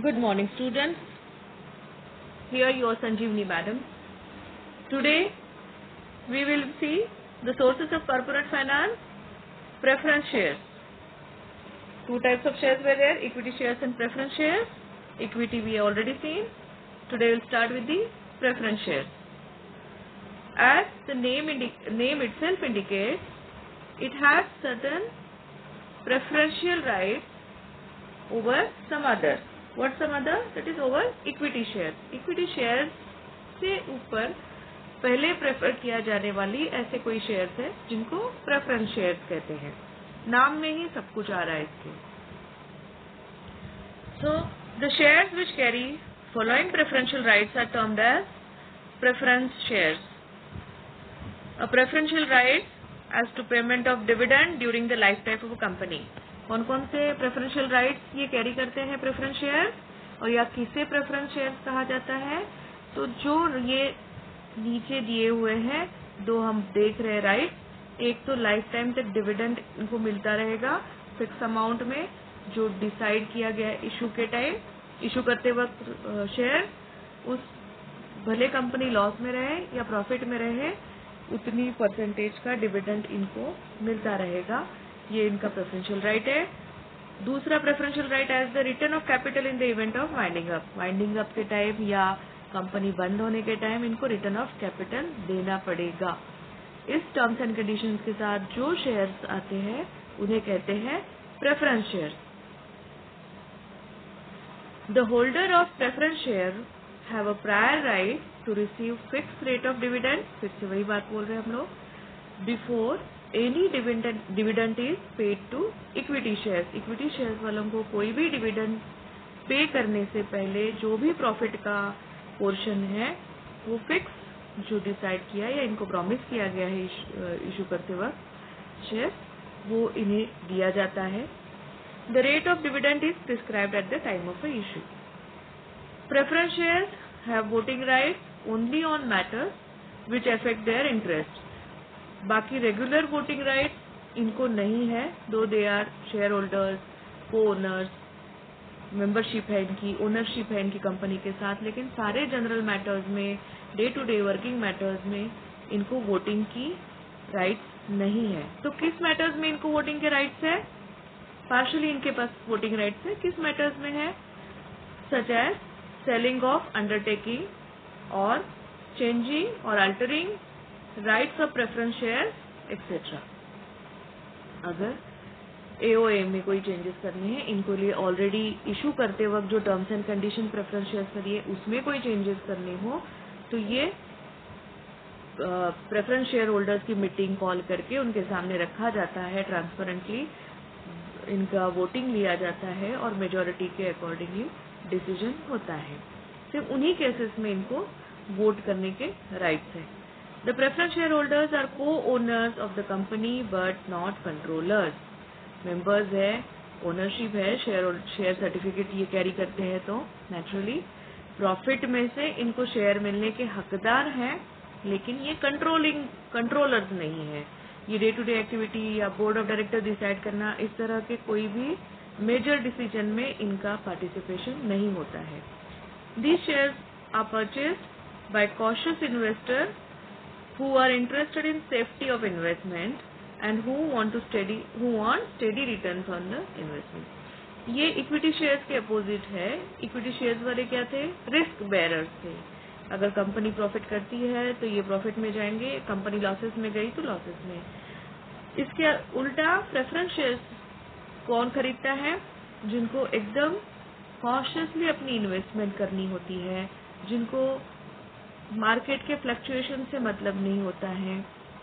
Good morning, students. Here your Sanjeevani madam. Today we will see the sources of corporate finance, preference shares. Two types of shares were there, equity shares and preference shares. Equity we already seen. Today we'll start with the preference shares. As the name itself indicates, it has certain preferential rights over some other. What some other? That is over equity shares. Equity shares से ऊपर पहले prefer किया जाने वाली ऐसे कोई shares है जिनको प्रेफरेंस शेयर्स कहते हैं. नाम में ही सब कुछ आ रहा है इसके. So the shares which carry following preferential rights are termed as preference shares. A preferential right as to payment of dividend during the lifetime of a company. कौन कौन से प्रेफरेंशियल राइट्स ये कैरी करते हैं प्रेफरेंस शेयर, और या किसे preference share कहा जाता है? तो जो ये नीचे दिए हुए हैं दो हम देख रहे हैं राइट, एक तो लाइफ टाइम तक डिविडेंड इनको मिलता रहेगा फिक्स अमाउंट में जो डिसाइड किया गया है इशू के टाइम. इशू करते वक्त शेयर उस भले कंपनी लॉस में रहे या प्रॉफिट में रहे उतनी परसेंटेज का डिविडेंड इनको मिलता रहेगा. ये इनका प्रेफरेंशियल राइट है. दूसरा preferential right as the return of capital in the event of winding up. Winding up के टाइम या कंपनी बंद होने के टाइम इनको रिटर्न ऑफ कैपिटल देना पड़ेगा. इस टर्म्स एंड कंडीशंस के साथ जो शेयर्स आते हैं उन्हें कहते हैं preference share. The holder of preference share have a prior right to receive fix rate of dividend. फिर से वही बात बोल रहे हैं हम लोग. Before any dividend is paid to equity shares. Equity shares वालों को कोई भी डिविडेंड पे करने से पहले जो भी प्रॉफिट का पोर्शन है वो फिक्स जो डिसाइड किया या इनको प्रॉमिस किया गया है इशू करते वक्त शेयर वो इन्हें दिया जाता है. The rate of dividend is prescribed at the time of the issue. Preference shares have voting right only on matters which affect their interest. बाकी रेगुलर वोटिंग राइट इनको नहीं है, दो दे आर शेयर होल्डर्स, को owners, membership है इनकी, ownership है इनकी कंपनी के साथ, लेकिन सारे जनरल मैटर्स में day to day working matters में इनको वोटिंग की राइट्स नहीं है. तो किस मैटर्स में इनको वोटिंग के राइट्स है? पार्शली इनके पास वोटिंग राइट्स है. किस मैटर्स में है? Such as selling of undertaking और चेंजिंग और altering rights of preference share etcetera. अगर एओए में कोई चेंजेस करने हैं इनको लिए ऑलरेडी इशू करते वक्त जो terms and condition preference shares के लिए उसमें कोई चेंजेस करने हो तो ये प्रेफरेंस शेयर होल्डर्स की मीटिंग कॉल करके उनके सामने रखा जाता है. ट्रांसपेरेंटली इनका वोटिंग लिया जाता है और मेजॉरिटी के अकॉर्डिंगली डिसीजन होता है. सिर्फ उन्हीं केसेस में इनको वोट करने के राइट्स है. The preference shareholders are co-owners of the company but not controllers. Members है, ओनरशिप है, शेयर सर्टिफिकेट ये कैरी करते हैं तो नेचुरली प्रॉफिट में से इनको शेयर मिलने के हकदार हैं, लेकिन ये कंट्रोलर्स नहीं है. ये डे टू डे एक्टिविटी या बोर्ड ऑफ डायरेक्टर डिसाइड करना इस तरह के कोई भी मेजर डिसीजन में इनका पार्टिसिपेशन नहीं होता है. These shares are purchased by cautious investor who are interested in safety of investment and who want steady returns on the investment. ये इक्विटी शेयर्स के अपोजिट है. इक्विटी शेयर्स वाले क्या थे? रिस्क बेयरर्स थे. अगर कंपनी प्रॉफिट करती है तो ये प्रॉफिट में जाएंगे, कंपनी लॉसेस में गई तो लॉसेस में. इसके उल्टा प्रेफरेंस शेयर्स कौन खरीदता है? जिनको एकदम कॉशियसली अपनी इन्वेस्टमेंट करनी होती है, जिनको मार्केट के फ्लक्चुएशन से मतलब नहीं होता है,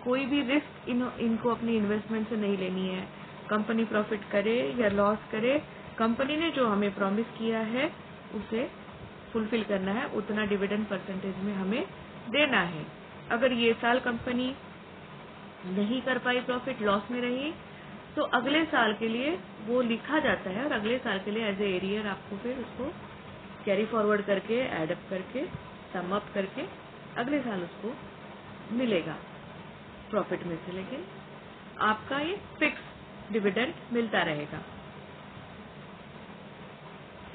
कोई भी रिस्क इनको अपनी इन्वेस्टमेंट से नहीं लेनी है. कंपनी प्रॉफिट करे या लॉस करे, कंपनी ने जो हमें प्रॉमिस किया है उसे फुलफिल करना है, उतना डिविडेंड परसेंटेज में हमें देना है. अगर ये साल कंपनी नहीं कर पाई, प्रॉफिट लॉस में रही, तो अगले साल के लिए वो लिखा जाता है और अगले साल के लिए एज ए एरियर आपको फिर उसको कैरी फॉरवर्ड करके एडअप करके सम अप करके अगले साल उसको मिलेगा प्रॉफिट में से, लेकिन आपका ये फिक्स डिविडेंड मिलता रहेगा.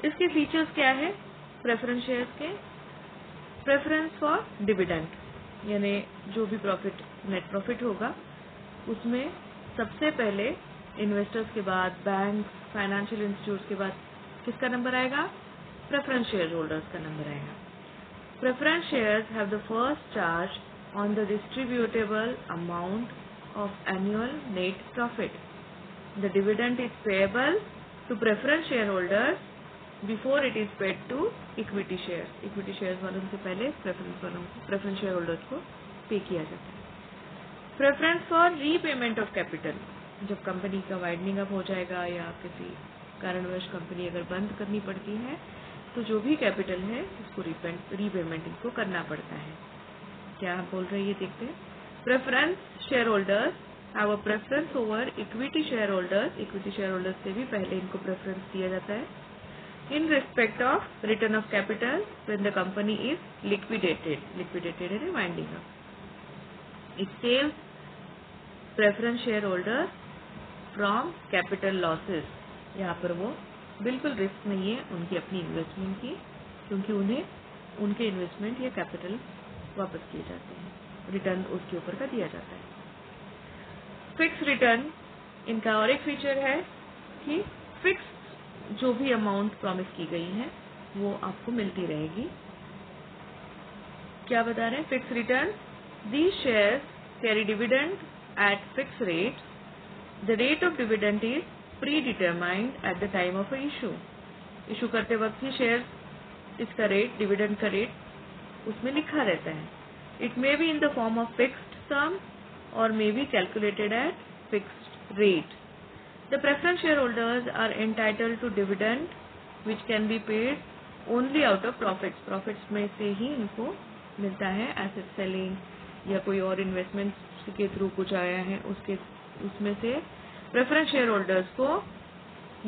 इसके फीचर्स क्या है प्रेफरेंस शेयर्स के? प्रेफरेंस फॉर डिविडेंड, यानी जो भी प्रॉफिट नेट प्रॉफिट होगा उसमें सबसे पहले इन्वेस्टर्स के बाद बैंक फाइनेंशियल इंस्टीट्यूट्स के बाद किसका नंबर आएगा? प्रेफरेंस शेयर होल्डर्स का नंबर आएगा। Preference shares have the first charge on the distributable amount of annual net profit. The dividend is payable to preference share holders before it is paid to equity shares. Equity shares वालों से पहले preference share holders को पे किया जाता है। Preference for repayment of capital, जब company का वाइडनिंग अप हो जाएगा या किसी कारणवश कंपनी अगर बंद करनी पड़ती है तो जो भी कैपिटल है उसको रीपेमेंट इनको करना पड़ता है। क्या बोल रहे हैं ये देखते हैं। Preference share holders have a preference over equity share holders. Equity share holders से भी पहले इनको प्रेफरेंस दिया जाता है in respect of return of capital when the company is liquidated and winding up. It saves preference shareholders from capital losses. यहाँ पर वो बिल्कुल रिस्क नहीं है उनकी अपनी इन्वेस्टमेंट की, क्योंकि उन्हें उनके इन्वेस्टमेंट या कैपिटल वापस किए जाते हैं, रिटर्न उसके ऊपर का दिया जाता है। फिक्स रिटर्न, इनका और एक फीचर है कि फिक्स जो भी अमाउंट प्रॉमिस की गई है वो आपको मिलती रहेगी। क्या बता रहे हैं? Fix return, these shares carry dividend at fix rate. The rate of dividend is pre determined at the time of issue. Issue करते वक्त ही शेयर इसका रेट, डिविडेंड का रेट उसमें लिखा रहता है। It may be in the form of fixed sum और may be calculated at fixed rate. The preference shareholders are entitled to dividend which can be paid only out of profits. Profits में से ही इनको मिलता है। Asset selling या कोई और investment के थ्रू कुछ आया है उसमें से प्रेफरेंस शेयर होल्डर्स को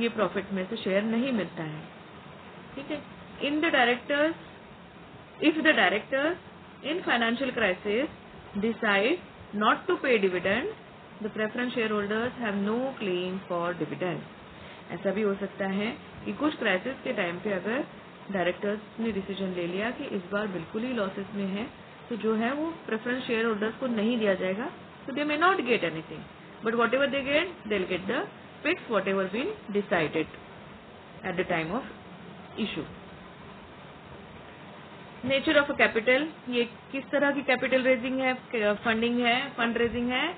ये प्रॉफिट में से शेयर नहीं मिलता है। ठीक है। If the directors in financial crisis decide not to pay dividend, the preference shareholders have no claim for dividend. ऐसा भी हो सकता है कि कुछ क्राइसिस के टाइम पे अगर डायरेक्टर्स ने डिसीजन ले लिया कि इस बार बिल्कुल ही लॉसेस में है तो जो है वो प्रेफरेंस शेयर होल्डर्स को नहीं दिया जाएगा, तो they may not get anything, but whatever they get they will get the fix whatever been decided at the time of issue. Nature of a capital, ये किस तरह की capital raising है, फंडिंग है, fund raising है,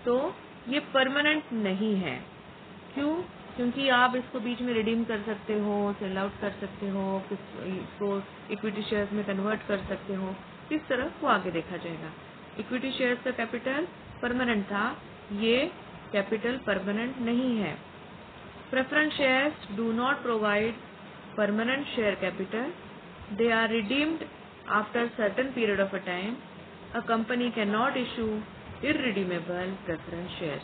तो ये permanent नहीं है। क्यों? क्योंकि आप इसको बीच में रिडीम कर सकते हो, सेल आउट कर सकते हो, इसको इक्विटी शेयर्स में कन्वर्ट कर सकते हो, किस तरह वो आगे देखा जाएगा। इक्विटी शेयर्स का कैपिटल परमानेंट था, ये कैपिटल परमानेंट नहीं है। Preference shares do not provide permanent share capital, they are redeemed after certain period of a time. A company cannot issue irredeemable preference shares.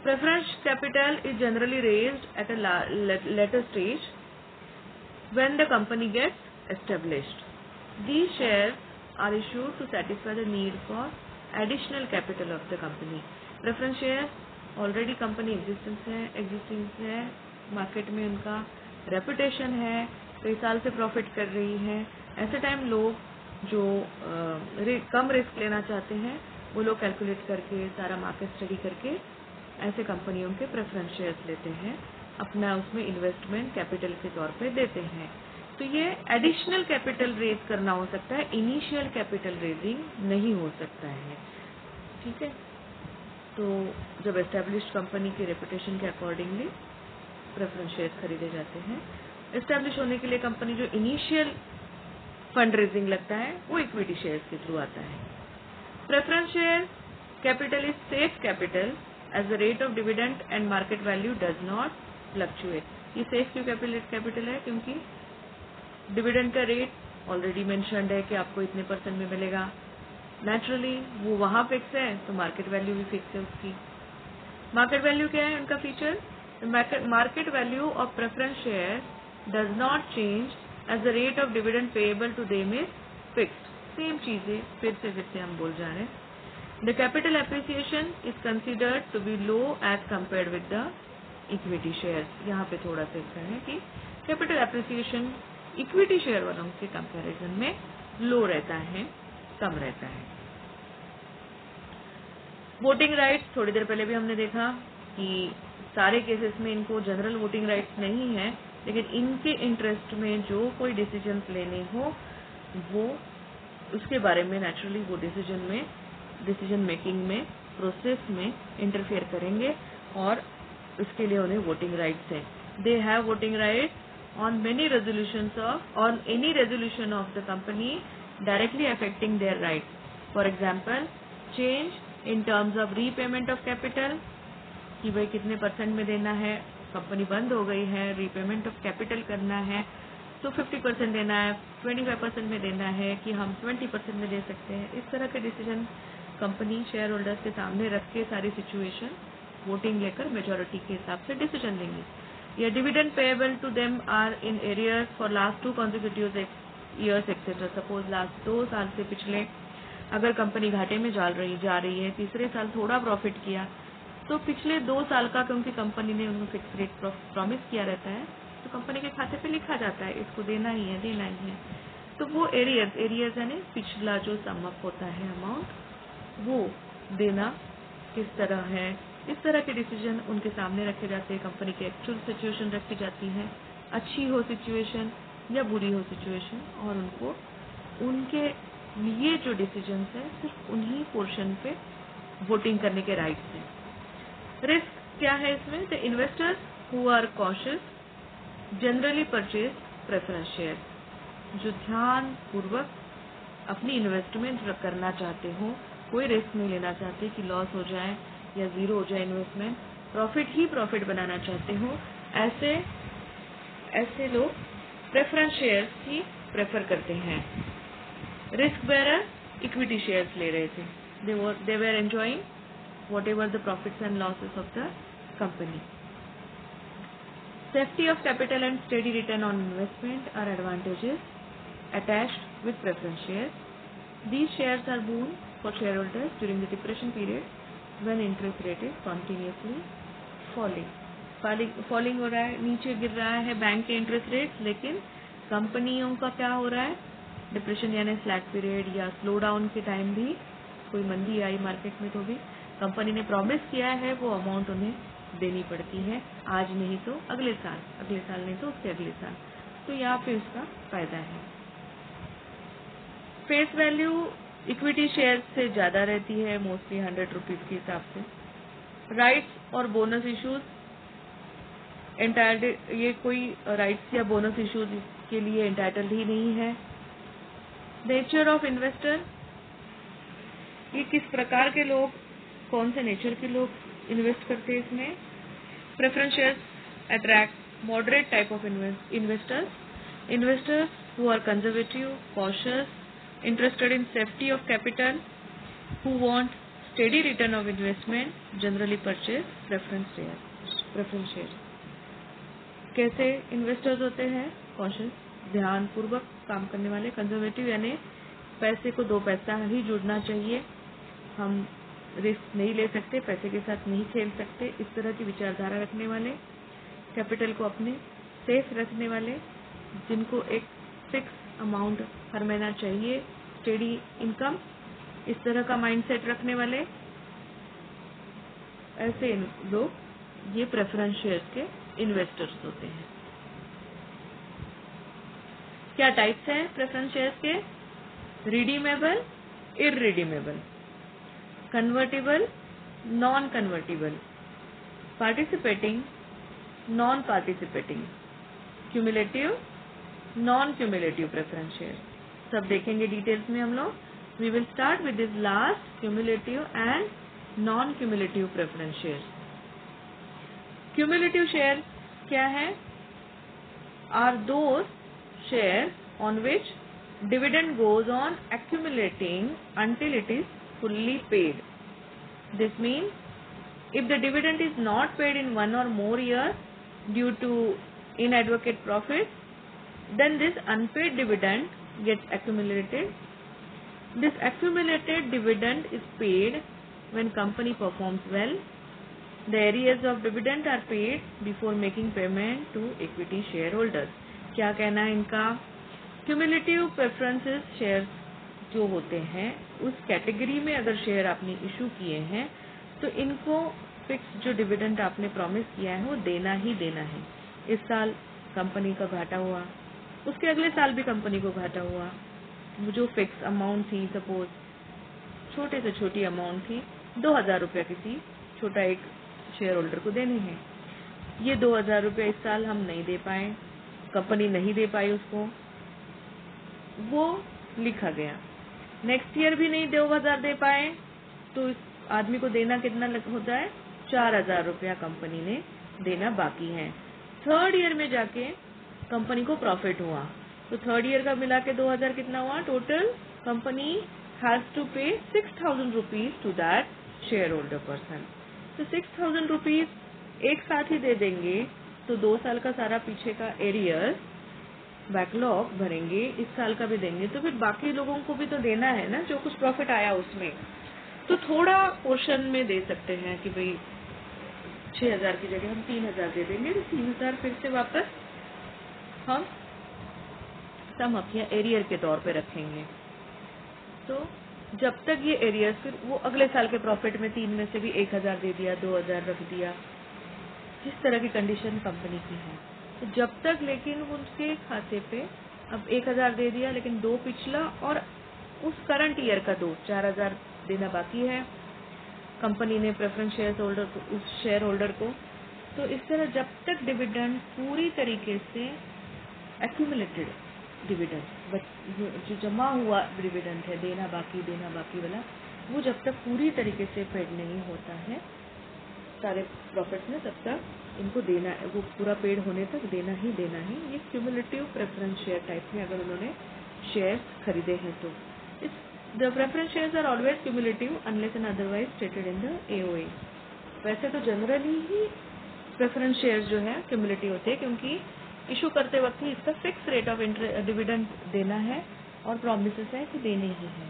Preference capital is generally raised at a later stage when the company gets established. These shares are issued to satisfy the need for additional capital of the company. Preference shares already company existence है, market में उनका reputation है, कई साल से profit कर रही है। ऐसे टाइम लोग जो कम रिस्क लेना चाहते हैं वो लोग कैलकुलेट करके सारा मार्केट स्टडी करके ऐसे कंपनियों के प्रेफरेंस शेयर्स लेते हैं, अपना उसमें इन्वेस्टमेंट कैपिटल के तौर पे देते हैं। तो ये एडिशनल कैपिटल रेज करना हो सकता है, इनिशियल कैपिटल रेजिंग नहीं हो सकता है। ठीक है। तो जब एस्टेब्लिश्ड कंपनी की रेपुटेशन के अकॉर्डिंगली प्रेफरेंस शेयर्स खरीदे जाते हैं। एस्टेब्लिश होने के लिए कंपनी जो इनिशियल फंड रेजिंग लगता है वो इक्विटी शेयर्स के थ्रू आता है। Preference share capital is safe capital as the rate of dividend and market value does not fluctuate. ये सेफ क्यों कैपिटल है? क्योंकि डिविडेंड का रेट ऑलरेडी मेंशन्ड है कि आपको इतने % में मिलेगा, नेचुरली वो वहाँ फिक्स है तो मार्केट वैल्यू भी फिक्स है उसकी। मार्केट वैल्यू क्या है उनका feature? Market value of preference share does not change as the rate of dividend payable to them is fixed. Same चीजें फिर से हम बोल जा रहे हैं। The capital appreciation is considered to be low as compared with the equity shares. यहाँ पे थोड़ा सा इसका है कि कैपिटल एप्रिसिएशन इक्विटी शेयर वालों के कंपैरिजन में लो रहता है, कम रहता है। वोटिंग राइट्स, थोड़ी देर पहले भी हमने देखा कि सारे केसेस में इनको जनरल वोटिंग राइट्स नहीं है, लेकिन इनके इंटरेस्ट में जो कोई डिसीजन लेने हो वो उसके बारे में नेचुरली वो डिसीजन मेकिंग में प्रोसेस में इंटरफेयर करेंगे और उसके लिए उन्हें वोटिंग राइट्स है। They have voting rights on many resolutions on any resolution of the company directly affecting their rights. For example, change in terms of repayment of capital, कि भाई कितने % में देना है, कंपनी बंद हो गई है, रीपेमेंट ऑफ कैपिटल करना है तो 50% देना है, 25% में देना है कि हम 20% में दे सकते हैं। इस तरह के डिसीजन कंपनी शेयर होल्डर्स के सामने रख के सारी सिचुएशन वोटिंग लेकर मेजोरिटी के हिसाब से डिसीजन लेंगे। या dividend payable to them are in arrears for last 2 consecutive years etcetera. Suppose last 2 साल से पिछले अगर कंपनी घाटे में जा रही है, तीसरे साल थोड़ा प्रॉफिट किया तो पिछले 2 साल का, क्योंकि कंपनी ने उनको फिक्स रेट प्रॉमिस किया रहता है तो कंपनी के खाते पे लिखा जाता है इसको देना ही है। तो वो एरियर्स यानी पिछला जो समअप होता है अमाउंट वो देना किस तरह है, इस तरह के डिसीजन उनके सामने रखे जाते हैं। कंपनी की एक्चुअल सिचुएशन रखी जाती है, अच्छी हो सिचुएशन या बुरी हो सिचुएशन, और उनको उनके लिए जो डिसीजन है सिर्फ उन्हीं पोर्शन पे वोटिंग करने के राइट्स हैं। रिस्क क्या है इसमें? The investors who are cautious generally purchase preference share. जो ध्यान पूर्वक अपनी इन्वेस्टमेंट करना चाहते हो, कोई रिस्क नहीं लेना चाहते कि लॉस हो जाए या जीरो हो जाए इन्वेस्टमेंट, प्रॉफिट ही प्रॉफिट बनाना चाहते हो, ऐसे लोग प्रेफरेंस शेयर्स ही प्रेफर करते हैं। रिस्क बेरर इक्विटी शेयर्स ले रहे थे, they were enjoying whatever the profits and losses of the company. Safety of capital and steady return on investment are advantages attached with preference shares. These shares are boon for shareholders during the depression period when interest rate is continuously falling हो रहा है, नीचे गिर रहा है bank के interest rate, लेकिन कंपनियों का क्या हो रहा है, डिप्रेशन यानी स्लैक पीरियड या स्लो डाउन के टाइम भी, कोई मंदी आई मार्केट में तो भी कंपनी ने प्रॉमिस किया है वो अमाउंट उन्हें देनी पड़ती है, आज नहीं तो अगले साल नहीं तो उसके अगले साल। तो यहाँ पे उसका फायदा है। फेस वैल्यू इक्विटी शेयर से ज़्यादा रहती है, मोस्टली 100 रुपीज़ के हिसाब से। राइट्स और बोनस इश्यूज ये कोई राइट्स या बोनस इश्यूज के लिए एंटाइटल्ड ही नहीं है। नेचर ऑफ इन्वेस्टर, ये किस प्रकार के लोग, कौन से नेचर के लोग इन्वेस्ट करते हैं इसमें। Preference shares attract moderate type of investors who are conservative, cautious, interested in safety of capital, who want steady return of investment, generally purchase preference shares. कैसे इन्वेस्टर्स होते हैं? कॉशियस, ध्यान पूर्वक काम करने वाले। कंजर्वेटिव यानी पैसे को 2 पैसा ही जुड़ना चाहिए, हम रिस्क नहीं ले सकते, पैसे के साथ नहीं खेल सकते, इस तरह की विचारधारा रखने वाले। कैपिटल को अपने सेफ रखने वाले, जिनको एक फिक्स अमाउंट हर महीना चाहिए, स्टेडी इनकम, इस तरह का माइंडसेट रखने वाले, ऐसे लोग ये प्रेफरेंस शेयर्स के इन्वेस्टर्स होते हैं। क्या टाइप्स हैं प्रेफरेंस शेयर्स के? Redeemable, irredeemable, convertible, non convertible, participating, non participating, cumulative, non cumulative preference share. सब देखेंगे डिटेल्स में हम लोग। We will start with this last, cumulative and non cumulative preference share. Cumulative share क्या है? Are those share on which dividend goes on accumulating until it is fully paid. This means if the dividend is not paid in 1 or more years due to inadequate profit, then this unpaid dividend gets accumulated. This accumulated dividend is paid when company performs well, the arrears of dividend are paid before making payment to equity share holders. क्या कहना है इनका? Cumulative preferences share जो होते हैं उस category में अगर शेयर आपने इशू किए हैं तो इनको फिक्स जो डिविडेंड आपने प्रॉमिस किया है वो देना ही देना है। इस साल कंपनी का घाटा हुआ, उसके अगले साल भी कंपनी को घाटा हुआ, वो जो फिक्स अमाउंट थी, सपोज छोटे से छोटी अमाउंट थी 2000 रुपये किसी छोटा एक शेयर होल्डर को देने हैं, ये 2000 रुपये इस साल हम नहीं दे पाए, कंपनी नहीं दे पाई उसको, वो लिखा गया। नेक्स्ट ईयर भी नहीं 2000 दे पाए तो इस आदमी को देना कितना होता है? 4000 रुपया कंपनी ने देना बाकी है। थर्ड ईयर में जाके कंपनी को प्रॉफिट हुआ तो थर्ड ईयर का मिला के 2000 कितना हुआ? Total company has to pay 6000 rupees to that share holder person. तो 6000 रुपीज एक साथ ही दे देंगे तो 2 साल का सारा पीछे का एरियर बैकलॉग भरेंगे, इस साल का भी देंगे, तो फिर बाकी लोगों को भी तो देना है ना जो कुछ प्रॉफिट आया उसमें। तो थोड़ा पोर्शन में दे सकते हैं कि भाई 6000 की जगह हम 3000 दे देंगे, तो 3000 फिर से वापस हम सम अप या एरियर के तौर पे रखेंगे। तो जब तक ये एरियर, फिर वो अगले साल के प्रॉफिट में 3 में से भी 1000 दे दिया, 2000 रख दिया, जिस तरह की कंडीशन कंपनी की है। तो जब तक लेकिन उसके खाते पे अब 1000 दे दिया लेकिन 2 पिछला और उस करंट ईयर का 4000 देना बाकी है कंपनी ने प्रेफरेंस शेयर होल्डर को, उस शेयर होल्डर को। तो इस तरह जब तक डिविडेंड पूरी तरीके से एक्यूमुलेटेड डिविडेंड जो जमा हुआ डिविडेंड है देना बाकी वाला, वो जब तक पूरी तरीके से पेड नहीं होता है सारे प्रॉफिट्स में, तब तक इनको देना, वो पूरा पेड होने तक देना ही देना है। ये क्यूमुलेटिव प्रेफरेंस शेयर टाइप में अगर उन्होंने शेयर खरीदे हैं तो the preference shares are always cumulative unless and otherwise stated in the AOA. वैसे तो जनरली ही प्रेफरेंस शेयर्स जो है क्यूमुलेटिव होते हैं क्योंकि इशू करते वक्त ही इसका फिक्स रेट ऑफ डिविडेंड देना है और प्रॉमिसेस है कि देने ही है।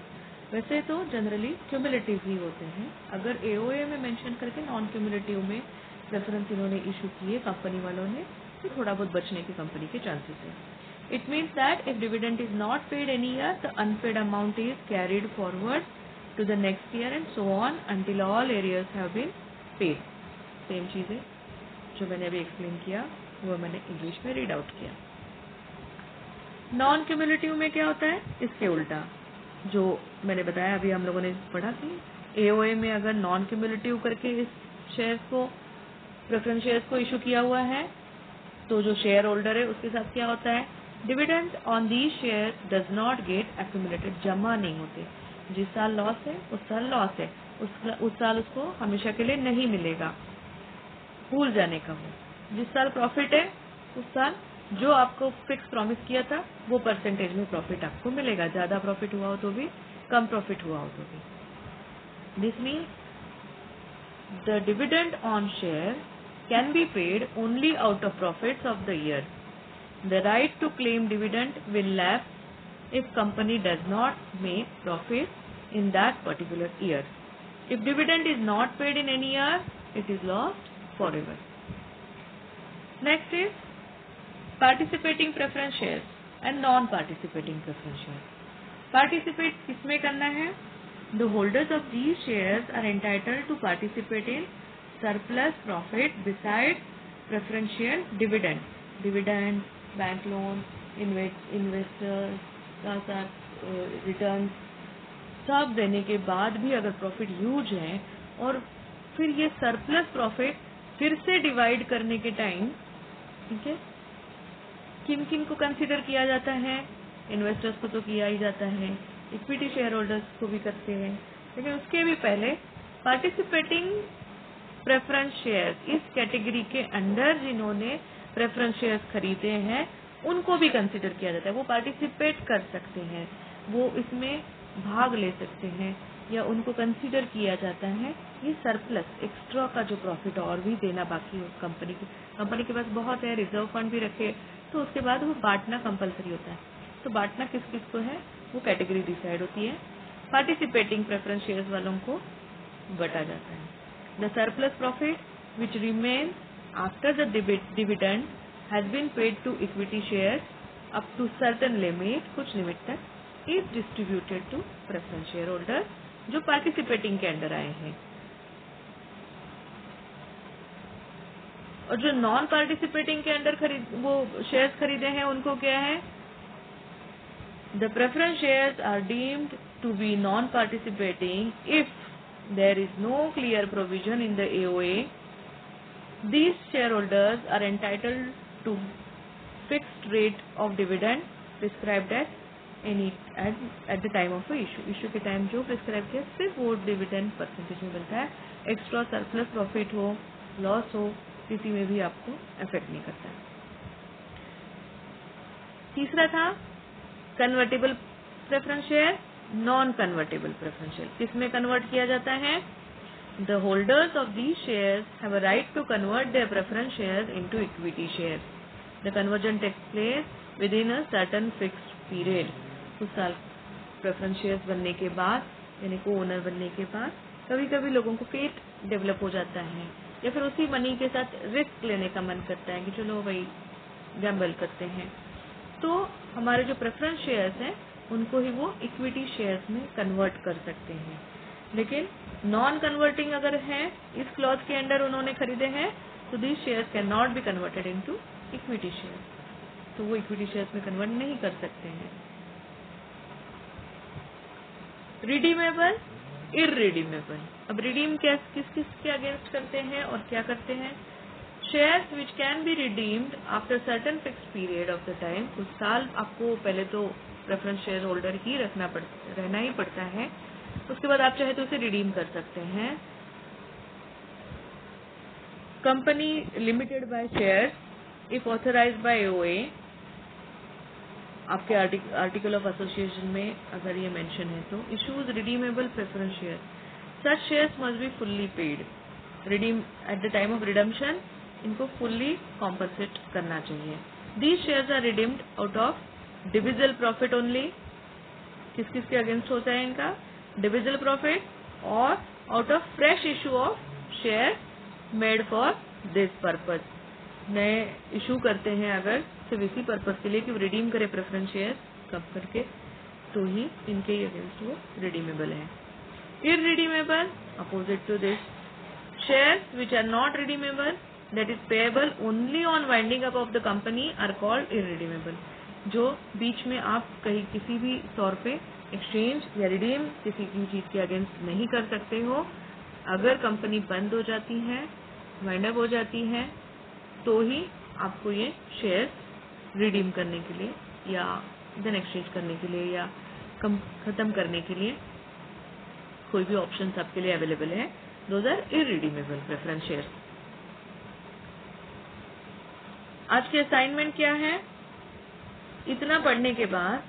वैसे तो जनरली क्यूमुलेटिव ही होते हैं। अगर एओए में मेंशन करके नॉन क्यूमुलेटिव में प्रेफरेंस इन्होंने इशू किए कंपनी वालों ने, तो थोड़ा बहुत बचने की कंपनी के चांसेस है। It means that if dividend is not paid any year the unpaid amount is carried forward to the next year and so on until all arrears have been paid. Same चीजें जो मैंने अभी explain किया वो मैंने English में read out किया। Non cumulative में क्या होता है? इसके उल्टा जो मैंने बताया अभी हम लोगों ने पढ़ा कि एओए में अगर नॉन क्यूमुलेटिव करके इस शेयर्स को, प्रेफरेंस शेयर्स को इशू किया हुआ है तो जो शेयर होल्डर है उसके साथ क्या होता है? Dividend on the share does not gate accumulated, जमा नहीं होते। जिस साल लॉस है उस साल लॉस है, उस साल उसको हमेशा के लिए नहीं मिलेगा, भूल जाने का हो। जिस साल प्रॉफिट है उस साल जो आपको फिक्स प्रॉमिस किया था वो परसेंटेज में प्रॉफिट आपको मिलेगा, ज्यादा प्रॉफिट हुआ हो तो भी, कम प्रॉफिट हुआ हो तो भी। This means the dividend on share can be paid only out of profits of the year. The right to claim dividend will lapse if company does not make profit in that particular year. If dividend is not paid in any year, it is lost forever. Next is participating preference shares and non-participating preference shares. Participate किसमें करना है? The holders of these shares are entitled to participate in surplus profit besides preference share dividend, bank loan, investors का साथ return सब देने के बाद भी अगर प्रॉफिट ह्यूज है और फिर ये सरप्लस प्रॉफिट फिर से डिवाइड करने के टाइम, ठीक है, किन किन को कंसिडर किया जाता है? इन्वेस्टर्स को तो किया ही जाता है, इक्विटी शेयर होल्डर्स को भी करते हैं, लेकिन उसके भी पहले पार्टिसिपेटिंग प्रेफरेंस शेयर्स, इस कैटेगरी के अंडर जिन्होंने प्रेफरेंस शेयर्स खरीदे हैं उनको भी कंसिडर किया जाता है। वो पार्टिसिपेट कर सकते हैं, वो इसमें भाग ले सकते हैं या उनको कंसिडर किया जाता है। ये सरप्लस एक्स्ट्रा का जो प्रॉफिट और भी देना बाकी हो कंपनी के पास बहुत है, रिजर्व फंड भी रखे तो उसके बाद वो बांटना कंपलसरी होता है। तो बांटना किस किस को है वो कैटेगरी डिसाइड होती है। पार्टिसिपेटिंग प्रेफरेंस शेयर्स वालों को बटा जाता है। The surplus profit which remains after the dividend has been paid to equity shares up to certain limit, कुछ लिमिट तक, is distributed to preference shareholder जो participating के अंडर आए हैं। और जो नॉन पार्टिसिपेटिंग के अंडर वो शेयर्स खरीदे हैं उनको क्या है? The preference shares are deemed to be non participating if there is no clear provision in the AOA। These share holders are entitled to fixed rate of dividend prescribed at the time of issue के time जो prescribe किया सिर्फ वो dividend percentage में मिलता है। Extra surplus profit हो, loss हो, किसी में भी आपको अफेक्ट नहीं करता है। तीसरा था convertible preference share, non convertible preference share. किसमें कन्वर्ट किया जाता है? The holders of these shares have a right to convert their preference shares into equity shares. The conversion takes place within a certain fixed period. कुछ साल preference shares बनने के बाद, यानी को ओनर बनने के बाद, कभी कभी लोगों को फेट डेवलप हो जाता है या फिर उसी मनी के साथ रिस्क लेने का मन करता है कि चलो भाई गैम्बल करते हैं, तो हमारे जो प्रेफरेंस शेयर्स हैं उनको ही वो इक्विटी शेयर्स में कन्वर्ट कर सकते हैं। लेकिन नॉन कन्वर्टिंग अगर है, इस क्लॉज के अंडर उन्होंने खरीदे हैं, तो these shares can not be converted into equity shares, तो वो इक्विटी शेयर्स में कन्वर्ट नहीं कर सकते हैं। Redeemable, irredeemable. अब रिडीम किस किस के अगेंस्ट करते हैं और क्या करते हैं? Shares which can be redeemed after certain fixed period of the time. कुछ साल आपको पहले तो प्रेफरेंस शेयर होल्डर ही रहना ही पड़ता है, उसके बाद आप चाहे तो उसे रिडीम कर सकते हैं। Company limited by shares if authorised by AOA, आपके आर्टिकल ऑफ एसोसिएशन में अगर ये मेंशन है तो issues redeemable preference share, such shares must be fully paid. Redeem at the time of redemption इनको फुल्ली कॉम्पनसेट करना चाहिए। These shares are redeemed out of divisible profit only. किस किस के अगेंस्ट होता है इनका? डिविजिबल प्रॉफिट और out of fresh issue of share made for this purpose. नए इशू करते हैं अगर सिर्फ इसी पर्पज के लिए कि वो रिडीम करे प्रेफरेंस शेयर कब करके, तो ही इनके अगेंस्ट वो रिडीमेबल है। Irredeemable, opposite to this, shares which are not redeemable that is payable only on winding up of the company are called irredeemable. जो बीच में आप कहीं किसी भी तौर पे एक्सचेंज या रिडीम किसी भी चीज के अगेंस्ट नहीं कर सकते हो। अगर कंपनी बंद हो जाती है, वाइंड अप हो जाती है, तो ही आपको ये शेयर्स रिडीम करने के लिए या देन एक्सचेंज करने के लिए या खत्म करने के लिए कोई भी ऑप्शन आपके लिए अवेलेबल है। Those are irredeemable preference shares. आज की असाइनमेंट क्या है? इतना पढ़ने के बाद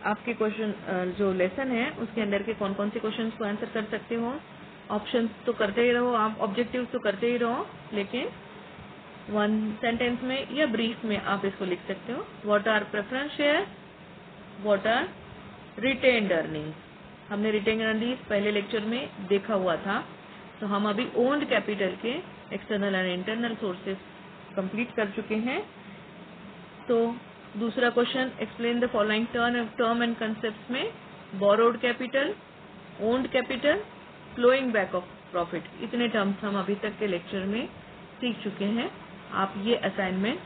आपके क्वेश्चन जो लेसन है उसके अंदर के कौन कौन से क्वेश्चंस को आंसर कर सकते हो। ऑप्शंस तो करते ही रहो, आप ऑब्जेक्टिव्स तो करते ही रहो, लेकिन वन सेंटेंस में या ब्रीफ में आप इसको लिख सकते हो। What are preference share, what are retained earnings. हमने रिटेन्ड अर्निंग्स पहले लेक्चर में देखा हुआ था, तो हम अभी ओन्ड कैपिटल के external and internal sources complete कर चुके हैं। तो दूसरा question, explain the following term and concept में borrowed capital, owned capital, flowing back of profit, इतने टर्म्स हम अभी तक के लेक्चर में सीख चुके हैं। आप ये असाइनमेंट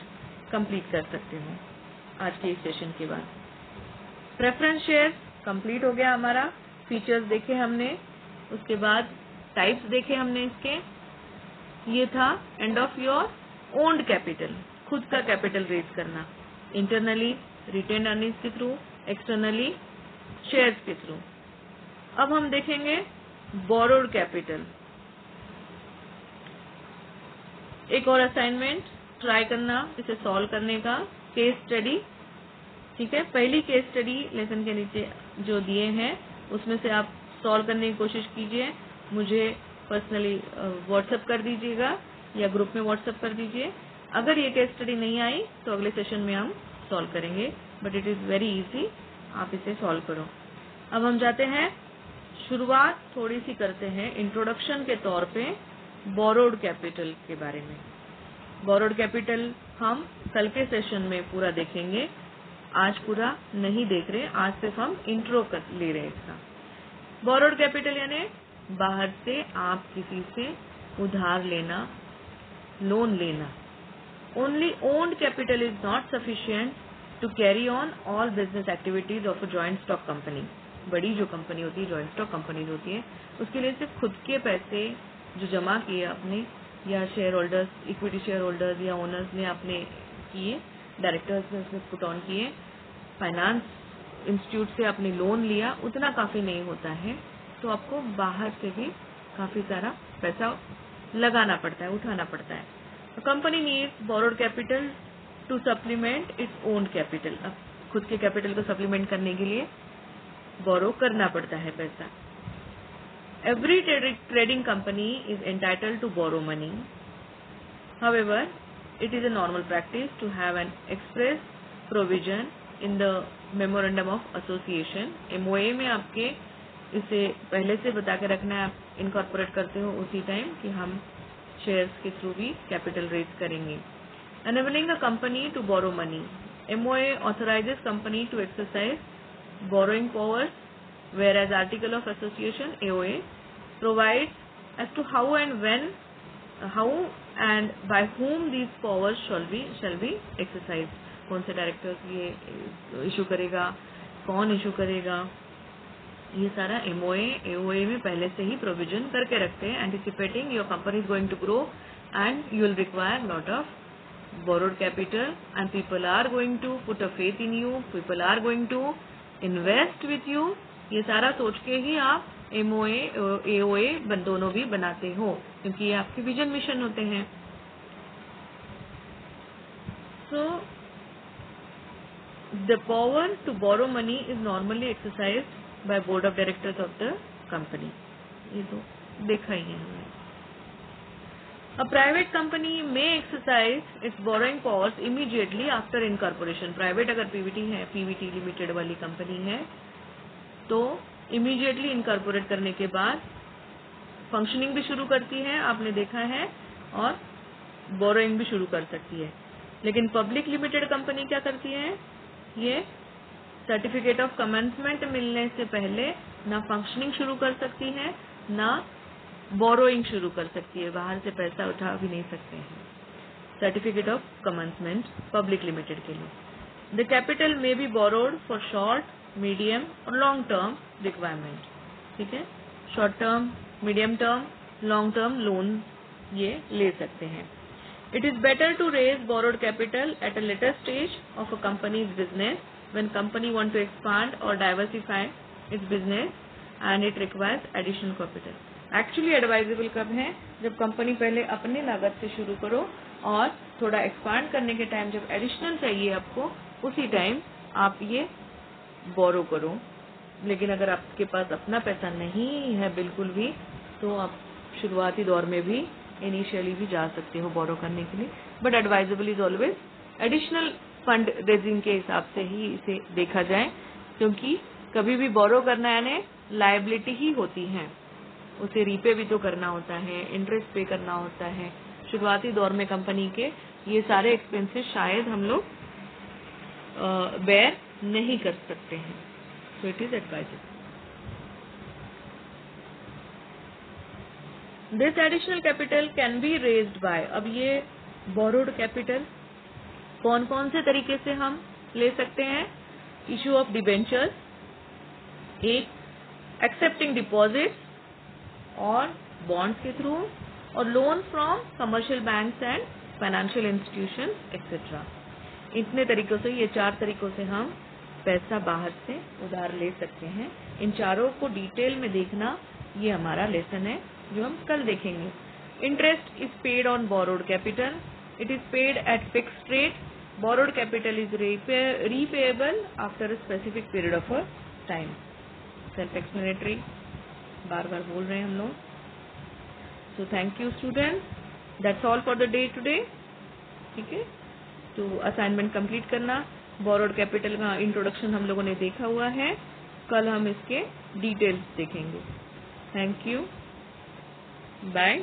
कंप्लीट कर सकते हो आज के इस सेशन के बाद। प्रेफरेंस शेयर कंप्लीट हो गया हमारा। फीचर्स देखे हमने, उसके बाद टाइप्स देखे हमने इसके। ये था end of your owned capital, खुद का कैपिटल रेज करना, इंटरनली रिटेन्ड अर्निंग्स के थ्रू, एक्सटर्नली शेयर्स के थ्रू। अब हम देखेंगे बोरोड कैपिटल। एक और असाइनमेंट ट्राई करना इसे सॉल्व करने का, केस स्टडी। ठीक है, पहली केस स्टडी लेसन के नीचे जो दिए हैं उसमें से आप सॉल्व करने की कोशिश कीजिए। मुझे पर्सनली व्हाट्सएप कर दीजिएगा या ग्रुप में व्हाट्सएप कर दीजिए। अगर ये केस स्टडी नहीं आई तो अगले सेशन में हम सॉल्व करेंगे, but it is very easy, आप इसे सॉल्व करो। अब हम जाते हैं, शुरुआत थोड़ी सी करते हैं इंट्रोडक्शन के तौर पे बोरोड कैपिटल के बारे में। बोरोड कैपिटल हम कल के सेशन में पूरा देखेंगे, आज पूरा नहीं देख रहे, आज सिर्फ हम इंट्रो कर ले रहे हैं इसका। बोरोड कैपिटल यानी बाहर से आप किसी से उधार लेना, लोन लेना। Only owned capital is not sufficient to carry on all business activities of a joint stock company. बड़ी जो कंपनी होती है, जॉइंट स्टॉक कंपनीज होती है, उसके लिए सिर्फ खुद के पैसे जो जमा किए अपने, या share holders, equity share holders या ओनर्स ने अपने किए, डायरेक्टर्स ने उसमें पुट ऑन किए, फाइनेंस इंस्टीट्यूट से आपने लोन लिया, उतना काफ़ी नहीं होता है। तो आपको बाहर से भी काफ़ी सारा पैसा लगाना पड़ता है, उठाना पड़ता है। Company needs borrowed capital to supplement its own capital. अब खुद के कैपिटल को सप्लीमेंट करने के लिए बोरो करना पड़ता है पैसा। Every trading company is entitled to borrow money. However, it is a normal practice to have an express provision in the Memorandum of Association. MOA में आपके इसे पहले से बता के रखना है, आप इनकॉर्पोरेट करते हो उसी टाइम कि हम शेयर्स के थ्रू भी कैपिटल रेज करेंगे। Enabling a company to borrow money. MOA authorizes company to exercise borrowing powers, whereas Article of Association AOA provides as to how and by whom these powers shall be exercised. कौन से directors ये issue करेगा, कौन issue करेगा, ये सारा MOA AOA में पहले से ही प्रोविजन करके रखते हैं। Anticipating your company is going to grow and you will require lot of borrowed capital and people are going to put a faith in you, people are going to invest with you। ये सारा सोच के ही आप MOA AOA दोनों भी बनाते हो, क्योंकि ये आपके विजन मिशन होते हैं। So the power to borrow money is normally exercised by board of directors of the company। ये तो देखा ही है हमने। A private company may exercise its borrowing powers immediately after incorporation। Private अगर PVT लिमिटेड वाली company है तो immediately incorporate करने के बाद फंक्शनिंग भी शुरू करती है, आपने देखा है, और बोरोइंग भी शुरू कर सकती है। लेकिन पब्लिक लिमिटेड कंपनी क्या करती है, ये सर्टिफिकेट ऑफ कमेंसमेंट मिलने से पहले ना फंक्शनिंग शुरू कर सकती है, ना बोरोइंग शुरू कर सकती है, बाहर से पैसा उठा भी नहीं सकते हैं। Certificate of commencement public limited के लिए। The capital may be borrowed for short, medium और लॉन्ग टर्म रिक्वायरमेंट। ठीक है, short term, medium term, long term loan ये ले सकते हैं। It is better to raise borrowed capital at a later stage of a company's business when company want to expand और diversify its business and it requires additional capital. Actually advisable कब है, जब company पहले अपने लागत से शुरू करो और थोड़ा एक्सपांड करने के टाइम जब एडिशनल चाहिए आपको, उसी टाइम आप ये बोरो करो। लेकिन अगर आपके पास अपना पैसा नहीं है बिल्कुल भी, तो आप शुरुआती दौर में भी इनिशियली भी जा सकते हो बोरो करने के लिए। But advisable is always additional fund raising के हिसाब से ही इसे देखा जाए, क्योंकि कभी भी बोरो करना यानी लायबिलिटी ही होती है, उसे रीपे भी तो करना होता है, इंटरेस्ट पे करना होता है। शुरुआती दौर में कंपनी के ये सारे एक्सपेंसेस शायद हम लोग बेयर नहीं कर सकते हैं, so it is advisable. This additional capital can be raised by, अब ये borrowed capital कौन कौन से तरीके से हम ले सकते हैं? इशू ऑफ डिबेंचर्स, एक एक्सेप्टिंग डिपॉजिट और बॉन्ड्स के थ्रू, और loan from commercial banks and financial institutions etcetera. इतने तरीकों से, ये 4 तरीकों से हम पैसा बाहर से उधार ले सकते हैं। इन चारों को डिटेल में देखना, ये हमारा लेसन है जो हम कल देखेंगे। Interest is paid on borrowed capital, it is paid at fixed rate, borrowed capital is repayable after a specific period of time. Self explanatory, बार बार बोल रहे हैं हम लोग। So thank you students, that's all for the day today. ठीक है, तो असाइनमेंट कंप्लीट करना। बोरोड कैपिटल का इंट्रोडक्शन हम लोगों ने देखा हुआ है, कल हम इसके डिटेल्स देखेंगे। Thank you, bye.